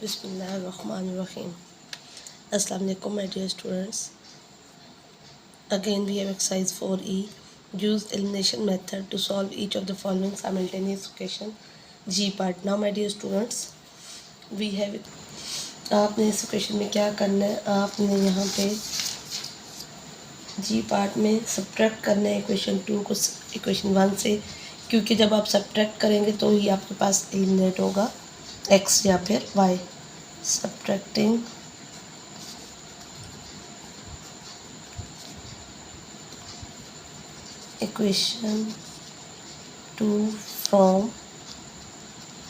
Bismillahirrahmanirrahim. Assalamu alaikum, my dear students. Again, we have exercise 4E. Use elimination method to solve each of the following simultaneous equation. G part. Now, my dear students, we have. आपने इस equation में क्या करना है? आपने यहाँ पे जी part में सब्ट्रैक्ट करना है इक्वेशन 2 को इक्वेशन 1 से, क्योंकि जब आप सब्ट्रैक्ट करेंगे तो ही आपके पास एलिमिनेट होगा x या फिर y. Subtracting equation 2 from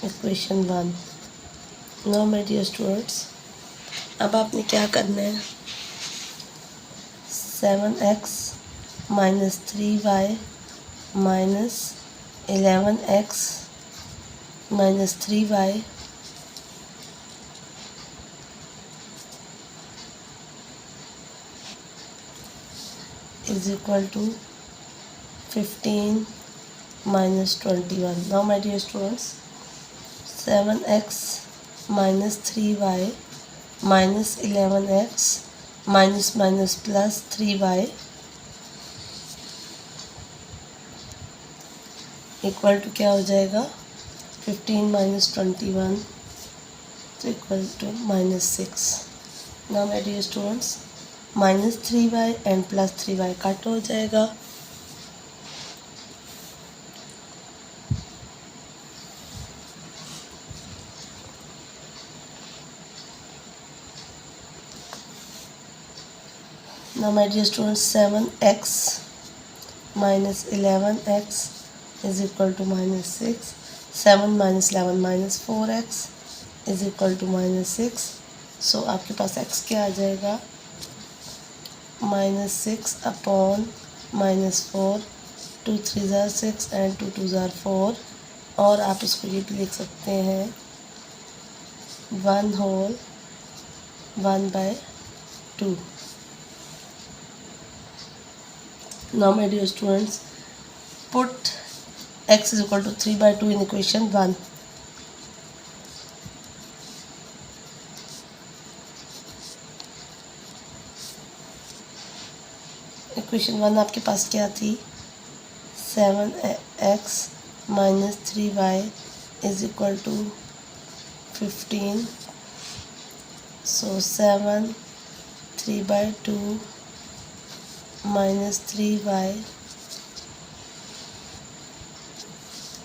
equation 1. Now my dear students, अब आपने क्या करना है? 7x minus 3y minus 11x minus 3y is equal to 15 minus 21. Now, my dear students, 7x minus 3y minus 11x minus minus plus 3y equal to क्या हो जाएगा? 15 minus 21 तो equal to minus 6. Now my dear students, minus 3y and plus 3y cut हो जाएगा. Now, my dear students, 7x minus 11x is equal to minus 6. 7 minus 11 minus 4x is equal to minus 6. So, आपके पास x क्या आ जाएगा? minus 6 upon minus 4. 2 3s are 6 and 2 2s are 4. और आप इसको ये भी लिख सकते हैं 1 whole 1 by 2. Now, my dear students, put x is equal to 3 by 2 in equation 1. Equation 1 आपके पास क्या थी? 7x minus 3y is equal to 15. So, 7 3 by 2 minus 3y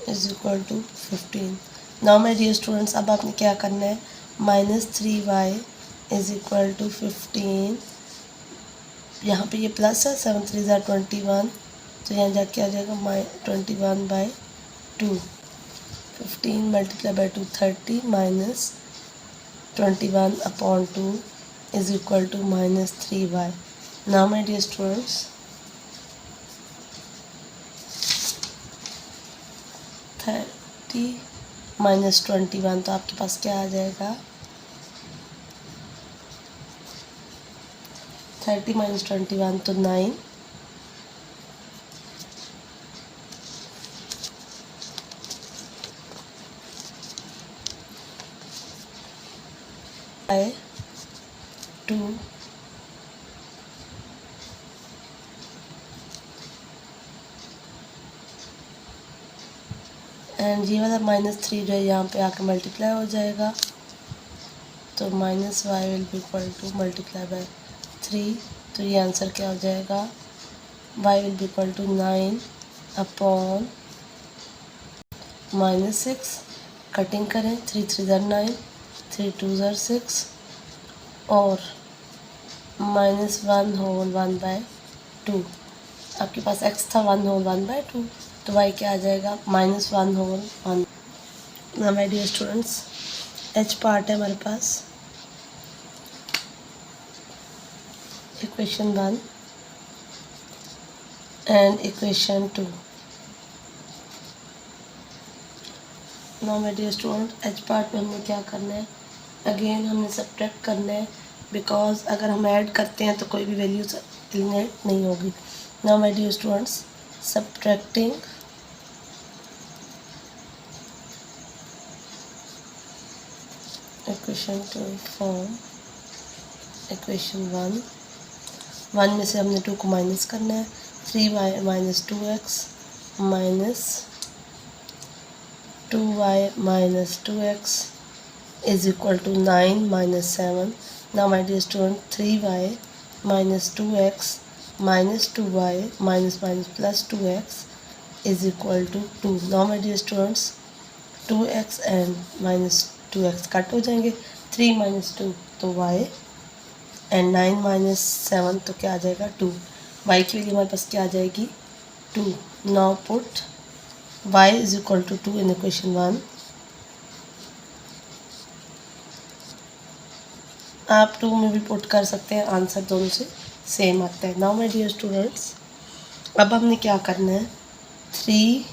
is equal to 15. Now, my dear students, अब आपने क्या करना है? minus 3y is equal to 15. यहाँ पे ये प्लस है, 7 3s are 21, तो यहाँ जाके आ जाएगा 21 by 2. 15 multiplied by 2 30 minus 21 upon 2 is equal to minus 3y. Now, my dear students, minus 21 तो आपके पास क्या आ जाएगा? 30 minus 21 तो 9. by 2 एंड ये वाला -3 जो है यहाँ पे आके मल्टीप्लाई हो जाएगा, तो minus y will be equal to multiply by 3. तो ये आंसर क्या हो जाएगा? y will be equal to 9 upon -6. Cutting करें, 3 3s are 9, 3 2s are 6 और -1 whole 1 by 2. आपके पास x था 1 whole 1 by 2, तो y क्या आ जाएगा? -1 whole 1. Now my dear students, h part है हमारे पास equation 1 and equation 2. Now my dear student, h part में हमने क्या करना है? अगेन हमने सब्ट्रैक्ट करना है, बिकॉज अगर हम ऐड करते हैं तो कोई भी वैल्यू एलिमिनेट नहीं होगी. Now my dear students, subtracting equation two form equation 1 में से हमने 2 को माइनस करना है। 3y minus 2x minus 2y minus 2x is equal to 9 minus 7. Now my dear student, 3y minus 2x minus 2y minus minus plus 2x is equal to 2. Now my dear students, 2x and minus 2x cut हो जाएंगे। 3 minus 2 तो y and 9 minus 7 तो क्या आ जाएगा 2। y की value हमारे पास क्या आ जाएगी 2। Now put y is equal to 2 in equation 1। आप 2 में भी पुट कर सकते हैं, आंसर दोनों से सेम आता है। नाउ माय डियर स्टूडेंट्स, अब हमने क्या करना है 3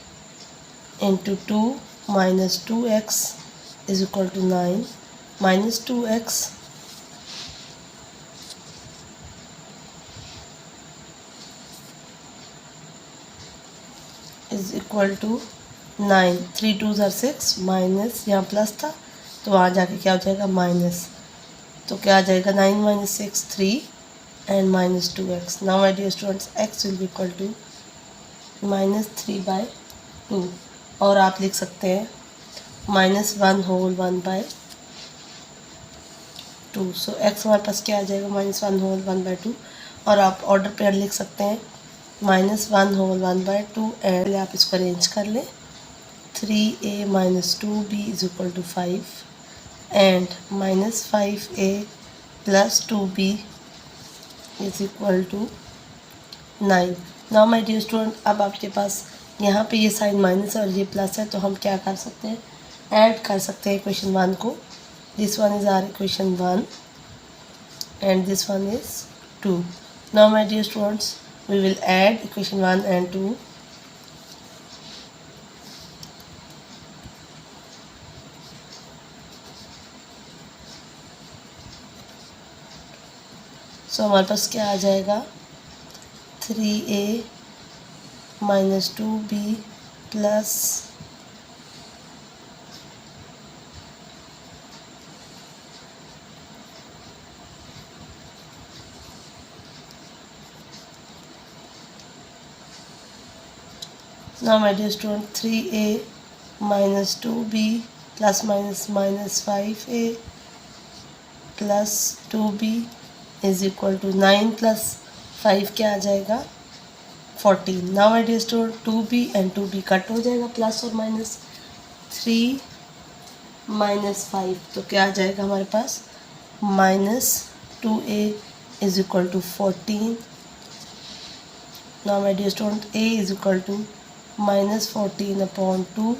into 2 minus 2x is equal to 9 minus 2x is equal to 9। 3 2 are 6 minus यहाँ प्लस था तो वहाँ जाके क्या हो जाएगा माइनस, तो क्या आ जाएगा 9 minus 6 3 and minus 2x। Now my dear students x will be equal to minus 3/2 और आप लिख सकते हैं माइनस 1 होल 1/2। सो x हमारे पास क्या आ जाएगा माइनस 1 होल 1/2 और आप ऑर्डर पेयर लिख सकते हैं माइनस 1 होल 1/2 एंड आप इसको अरेंज कर लें 3a minus 2b is equal to 5 and minus 5a plus 2b is equal to 9। Now my dear student, अब आपके पास यहाँ पे ये साइन माइनस है और ये प्लस है तो हम क्या कर सकते हैं ऐड कर सकते हैं इक्वेशन 1 को। This one is our equation 1 and this one is 2। Now my dear students, we will add equation 1 and 2. So हमारे पास क्या आ जाएगा 3a minus 2b plus now my dear student 3a minus 2b plus minus minus 5a plus 2b is equal to 9 plus 5 क्या आ जाएगा 14। now my dear student 2b and 2b cut हो जाएगा प्लस और माइनस 3 माइनस 5 तो क्या आ जाएगा हमारे पास minus 2a is equal to 14। now my dear student a is equal to minus 14 upon 2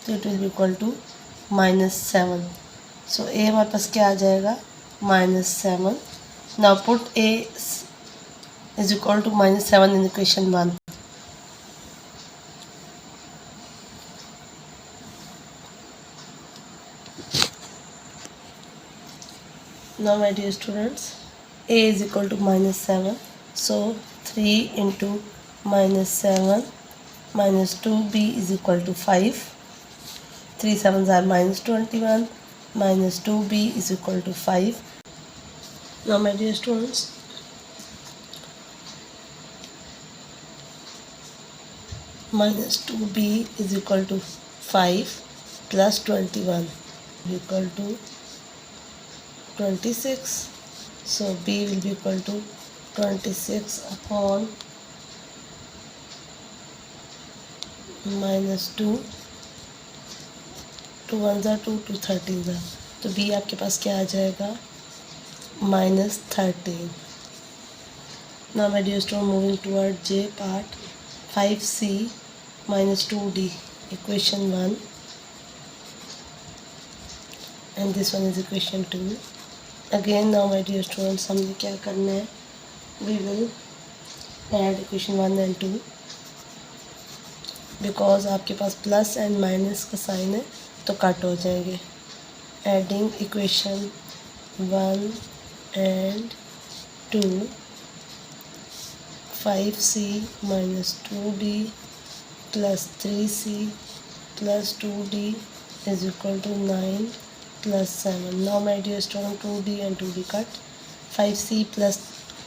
तो it will be equal to minus 7। So a हमारे पास क्या आ जाएगा minus 7। Now put a is equal to minus 7 in equation 1। Now my dear students, a is equal to minus 7, so 3 into minus 7 minus 2b is equal to 5. 3 7s are minus 21 minus 2b is equal to 5. Now my dear students, minus 2b is equal to 5 plus 21 equal to 26. So b will be equal to 26 upon minus 2 2 1 ज़ा 2 2 13 ज़ा तो b आपके पास क्या आ जाएगा minus 13। now my dear student, moving toward j part 5c minus 2d equation 1 and this one is equation 2। again now my dear students, हमने क्या करना है we will add equation 1 and 2 because आपके पास प्लस एंड माइनस का sign है तो cut हो जाएंगे। Adding equation 1 and 2 5c minus 2d plus 3c plus 2d is equal to 9 plus 7. Now my dear student, 2D and 2D cut. 5C plus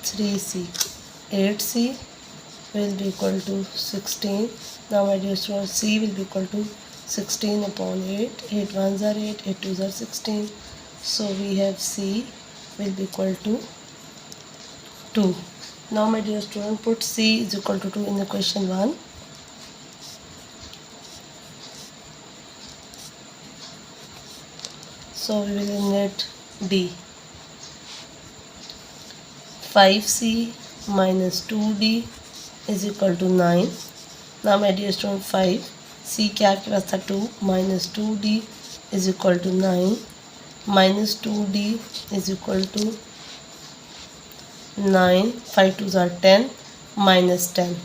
3C, 8C will be equal to 16. Now my dear student, C will be equal to 16 upon 8. 8 ones are 8, 8 twos are 16. So we have C will be equal to 2. Now my dear student, put C is equal to 2 in the question 1. So we will eliminate D. 5C minus 2D is equal to 9. Now my dear student, 5 C क्या आपके पास था 2 minus 2D is equal to 9 minus 2D is equal to 9. 5 twos are 10 minus 10.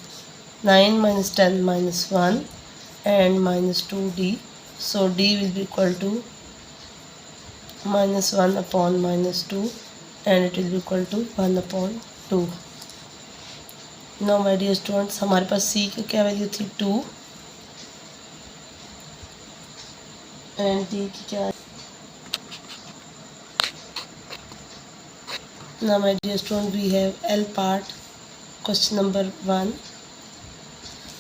9 minus 10 minus 1 and minus 2D. So D will be equal to minus 1 upon minus 2 and it will be equal to 1 upon 2. Now my dear students, हमारे पास C की क्या value थी 2 and D की क्या. Now my dear student, we have L part, question number 1.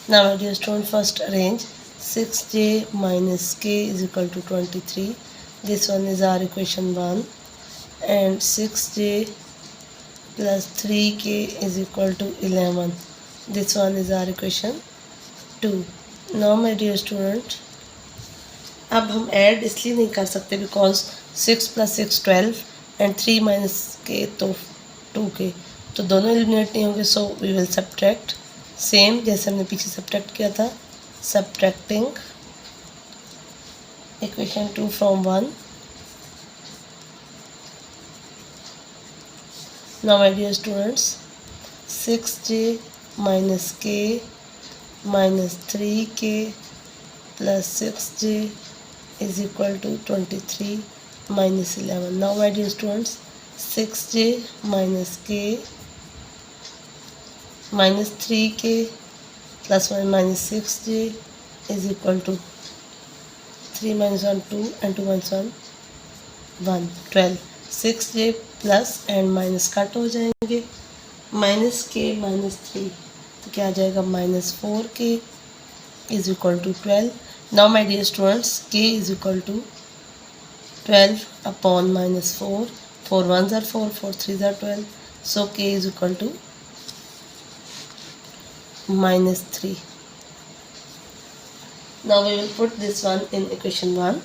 Now my dear student, first arrange 6J minus K is equal to 23. This one is our equation 1 and 6J plus 3K is equal to 11. This one is our equation 2. Now my dear student, अब हम add इसलिए नहीं कर सकते because 6 plus 6 12 and 3 minus के तो 2K, तो दोनों एलिमिनेट नहीं होंगे. So we will subtract, same जैसे हमने पीछे सब्ट्रैक्ट किया था. Subtracting equation 2 from 1. Now my dear students, 6J minus K minus 3K plus 6J is equal to 23 minus 11. Now my dear students, 6J minus K minus 3K plus 1 minus 6J is equal to 3 minus 1 2 and 2 minus 1 1 12. 6J plus and minus cut हो जाएंगे. Minus के minus 3 तो क्या आ जाएगा minus 4K is equal to 12. Now my dear students, K is equal to 12 upon minus 4. 4 1s are 4, 4 3s are 12. So K is equal to minus 3. Now we will put this one in equation 1.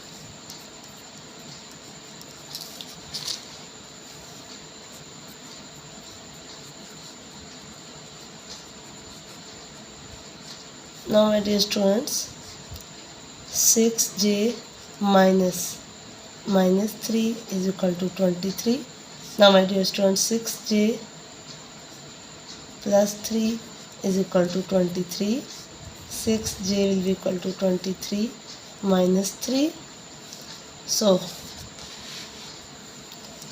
Now my dear students, 6J minus 3 is equal to 23. Now my dear students, 6J plus 3 is equal to 23. 6J will be equal to 23 minus 3. So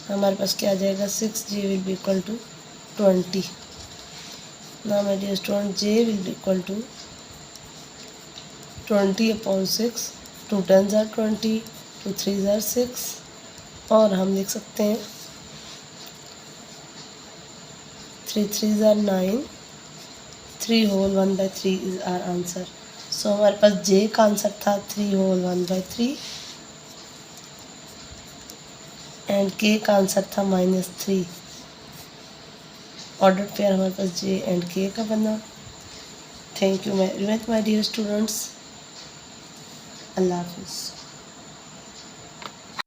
हमारे पास क्या आ जाएगा, 6J will be equal to 20. Now my dear student, J will be equal to 20 upon 6. 2 10s are 20, 2 3s are 6 और हम लिख सकते हैं 3 3s are 9. 3 whole 1 by 3 is our answer. So हमारे पास J का आंसर था 3 whole 1 by 3 एंड K का answer था -3. ऑर्डर पेयर हमारे पास J एंड K का बना. Thank you very much my dear students. अल्लाह हाफिज़.